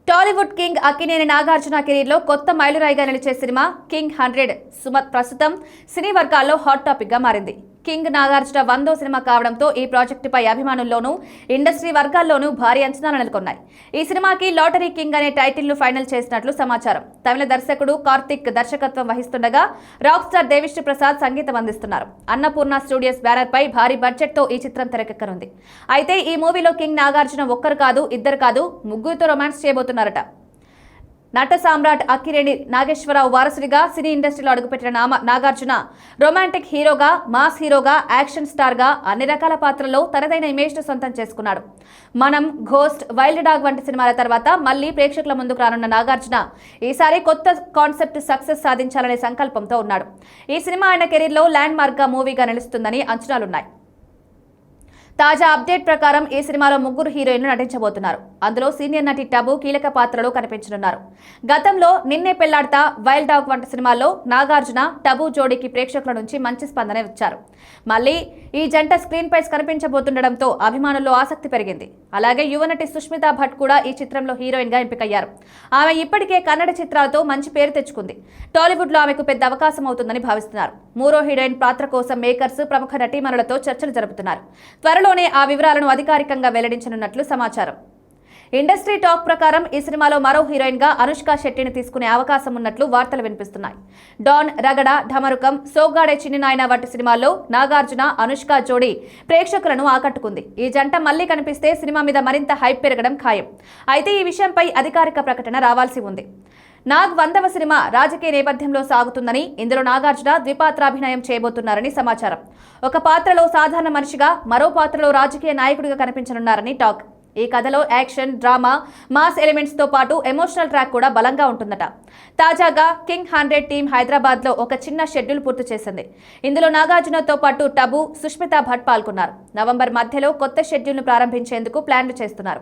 Tollywood king Akkineni Nagarjuna కెరీర్లో కొత్త మైలురాయిగా నిలిచే సినిమా కింగ్ 100 సుమత్ ప్రస్తుతం సినీ వర్గాల్లో హాట్ టాపిక్ గా మారింది. కింగ్ నాగార్జున 100వ సినిమా కావడంతో ఈ ప్రాజెక్టుపై అభిమానుల్లోనూ ఇండస్ట్రీ వర్గాల్లోనూ భారీ అంచనాలు నెలకొన్నాయి. ఈ సినిమాకి లాటరీ కింగ్ అనే టైటిల్ ను ఫైనల్ చేసినట్లు సమాచారం. తమిళ దర్శకుడు కార్తిక్ దర్శకత్వం వహిస్తుండగా రాక్ స్టార్ దేవిశ్రీ ప్రసాద్ సంగీతం అందిస్తున్నారు. అన్నపూర్ణ స్టూడియోస్ బ్యానర్ పై భారీ బడ్జెట్ తో ఈ చిత్రం తెరకెక్కనుంది. అయితే ఈ మూవీలో కింగ్ నాగార్జున ఒక్కరు కాదు, ఇద్దరు కాదు, ముగ్గురితో రొమాన్స్ చేయబోతున్నారట. నట సామ్రాట్ అక్కినేని నాగేశ్వరరావు వారసుడిగా సినీ ఇండస్ట్రీలో అడుగుపెట్టిన నాగార్జున రొమాంటిక్ హీరోగా, మాస్ హీరోగా, యాక్షన్ స్టార్ గా అన్ని రకాల పాత్రల్లో తనదైన ఇమేజ్ ను సొంతం చేసుకున్నాడు. మనం, ఘోస్ట్, వైల్డ్ డాగ్ వంటి సినిమాల తర్వాత మళ్లీ ప్రేక్షకుల ముందుకు రానున్న నాగార్జున ఈసారి కొత్త కాన్సెప్ట్ సక్సెస్ సాధించాలనే సంకల్పంతో ఉన్నాడు. ఈ సినిమా ఆయన కెరీర్ లో ల్యాండ్ మార్క్ గా మూవీగా నిలుస్తుందని అంచనాలున్నాయి. తాజా అప్డేట్ ప్రకారం ఈ సినిమాలో ముగ్గురు హీరోయిన్లు నటించబోతున్నారు. అందులో సీనియర్ నటి టబు కీలక పాత్రలో కనిపించనున్నారు. గతంలో నిన్నే పెళ్లాడతా, వైల్డ్ డాగ్ వంటి సినిమాల్లో నాగార్జున, టబు జోడీకి ప్రేక్షకుల నుంచి మంచి స్పందన ఇచ్చారు. మళ్లీ ఈ జంట స్క్రీన్ పై కనిపించబోతుండటంతో అభిమానుల్లో ఆసక్తి పెరిగింది. అలాగే యువనటి సుష్మితా భట్ కూడా ఈ చిత్రంలో హీరోయిన్ గా ఎంపికయ్యారు. ఆమె ఇప్పటికే కన్నడ చిత్రాలతో మంచి పేరు తెచ్చుకుంది. టాలీవుడ్ లో ఆమెకు పెద్ద అవకాశం అవుతుందని భావిస్తున్నారు. మూడో హీరోయిన్ పాత్ర కోసం మేకర్స్ ప్రముఖ నటీమణులతో చర్చలు జరుపుతున్నారు. త్వరలోనే ఆ వివరాలను అధికారికంగా వెల్లడించనున్నట్లు సమాచారం. ఇండస్ట్రీ టాక్ ప్రకారం ఈ సినిమాలో మరో హీరోయిన్ గా అనుష్క శెట్టిని తీసుకునే అవకాశం ఉన్నట్లు వార్తలు వినిపిస్తున్నాయి. డాన్, రగడ, ఢమరుకం, సోగ్గాడే చిన్ని నాయన వంటి సినిమాల్లో నాగార్జున, అనుష్క జోడీ ప్రేక్షకులను ఆకట్టుకుంది. ఈ జంట మళ్లీ కనిపిస్తే సినిమా మీద మరింత హైప్ పెరగడం ఖాయం. అయితే ఈ విషయంపై అధికారిక ప్రకటన రావాల్సి ఉంది. నాగ్ 100వ సినిమా రాజకీయ నేపథ్యంలో సాగుతుందని, ఇందులో నాగార్జున ద్విపాత్రాభినయం చేయబోతున్నారని సమాచారం. ఒక పాత్రలో సాధారణ మనిషిగా, మరో పాత్రలో రాజకీయ నాయకుడిగా కనిపించనున్నారని టాక్. ఈ కథలో యాక్షన్, డ్రామా, మాస్ ఎలిమెంట్స్ తో పాటు ఎమోషనల్ ట్రాక్ కూడా బలంగా ఉంటుందట. తాజాగా కింగ్ 100 టీం హైదరాబాద్ లో ఒక చిన్న షెడ్యూల్ పూర్తి చేసింది. ఇందులో నాగార్జునతో పాటు టబు, సుష్మితా భట్ పాల్గొన్నారు. నవంబర్ మధ్యలో కొత్త షెడ్యూల్ ను ప్రారంభించేందుకు ప్లాన్లు చేస్తున్నారు.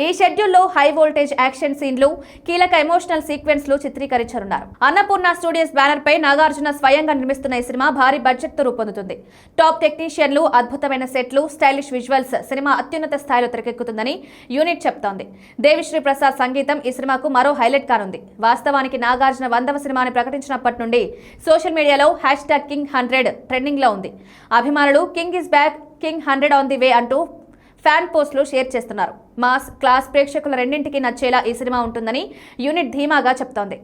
ఈ షెడ్యూల్లో హై వోల్టేజ్ యాక్షన్ సీన్లు, కీలక ఎమోషనల్ సీక్వెన్స్ లు చిత్రీకరించనున్నారు. అన్నపూర్ణ స్టూడియోస్ బ్యానర్ పై నాగార్జున స్వయంగా నిర్మిస్తున్న ఈ సినిమా భారీ బడ్జెట్ తో రూపొందుతుంది. టాప్ టెక్నీషియన్లు, అద్భుతమైన సెట్లు, స్టైలిష్ విజువల్స్ సినిమా అత్యున్నత స్థాయిలో తెరకెక్కుతుందని యూనిట్ చెప్తోంది. దేవిశ్రీ ప్రసాద్ సంగీతం ఈ సినిమాకు మరో హైలైట్ కానుంది. వాస్తవానికి నాగార్జున 100వ సినిమాని ప్రకటించినప్పటి నుండి సోషల్ మీడియాలో #కింగ్ 100 ట్రెండింగ్ లో ఉంది. అభిమానులు king is back, king 100 on the way అంటూ ఫ్యాన్ పోస్టులు షేర్ చేస్తున్నారు. మాస్, క్లాస్ ప్రేక్షకుల రెండింటికి నచ్చేలా ఈ సినిమా ఉంటుందని యూనిట్ ధీమాగా చెప్తోంది.